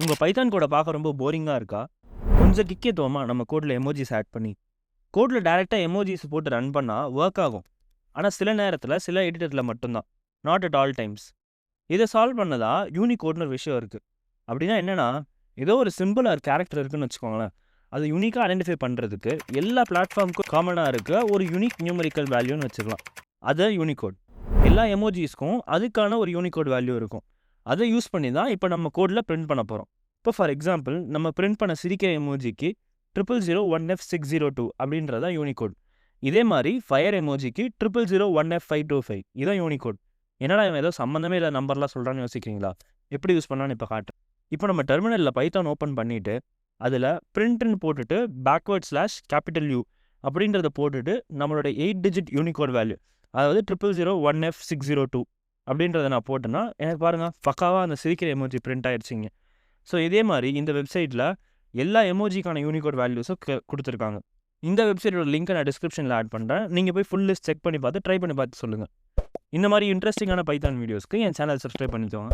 உங்க பைத்தான் கோட பார்க்க ரொம்ப போரிங்கா இருக்கா? கொஞ்சம் கிக்கியத்துவமா நம்ம கோட்ல எமோஜிஸ் ஆட் பண்ணி, கோட்ல டைரக்ட்டா எமோஜிஸ் போட்டு ரன் பண்ணா வொர்க் ஆகும். ஆனா சில நேரத்துல சில எடிட்டர்ல மட்டும் தான். Not at all times. இத சால்வ் பண்ணதா யூனிகோட்னு ஒரு விஷயம் இருக்கு. அப்படின்னா என்னன்னா, ஏதோ ஒரு சிம்பிள் ஆர் கேரக்டர் இருக்குன்னு வச்சுக்கோங்களேன். அது யூனிக்கா ஐடென்டிஃபை பண்றதுக்கு எல்லா பிளாட்ஃபார்ம்க்கும் காமனா இருக்க ஒரு யூனிக் நியூமெரிக்கல் வேல்யூன்னு வச்சுக்கலாம். அது யூனிகோட். எல்லா எமோஜிஸ்க்கும் அதுக்கான ஒரு யூனிகோட் வேல்யூ இருக்கும். அதை யூஸ் பண்ணி தான் இப்போ நம்ம கோட்ல பிரிண்ட் பண்ண போறோம். இப்போ ஃபார் எக்ஸாம்பிள் நம்ம பிரிண்ட் பண்ண சிரிக்கிற எமோஜிக்கு 0001F602 அப்படின்றதா யூனிகோட். இதே மாதிரி ஃபயர் எமோஜிக்கு 0001F525 இதான் யூனிகோட். என்னடா இவன் ஏதோ சம்மந்தமே இல்லை நம்பர்லாம் சொல்கிறான்னு யோசிக்கிறீங்களா? எப்படி யூஸ் பண்ணலான்னு இப்போ காட்டுறேன். இப்போ நம்ம டெர்மினலில் பைத்தான் ஓப்பன் பண்ணிவிட்டு அதில் பிரிண்ட்னு போட்டுட்டு /U அப்படின்றத போட்டுட்டு நம்மளோட 8 டிஜிட் யூனிகோட் வேல்யூ, அதாவது 0001F602 அப்படின்றத நான் போட்டேன்னா எனக்கு பாருங்கள் பக்காவாக அந்த சிரிக்கிற எமோஜி பிரிண்ட் ஆயிடுச்சிங்க. ஸோ இதே மாதிரி இந்த வெப்சைட்டில் எல்லா எமோஜிக்கான யூனிகோட் வேல்யூஸும் கொடுத்துருக்காங்க. இந்த வெப்சைட்டோட லிங்க்கை நான் டிஸ்கிரிப்ஷனில் ஆட் பண்ணுறேன். நீங்கள் போய் ஃபுல் லிஸ்ட் செக் பண்ணி பார்த்து ட்ரை பண்ணி பார்த்து சொல்லுங்கள். இந்த மாதிரி இன்ட்ரெஸ்டிங்கான பைத்தான் வீடியோஸ்க்கு என் சேனல் சப்ஸ்கிரைப் பண்ணிக்கோங்க.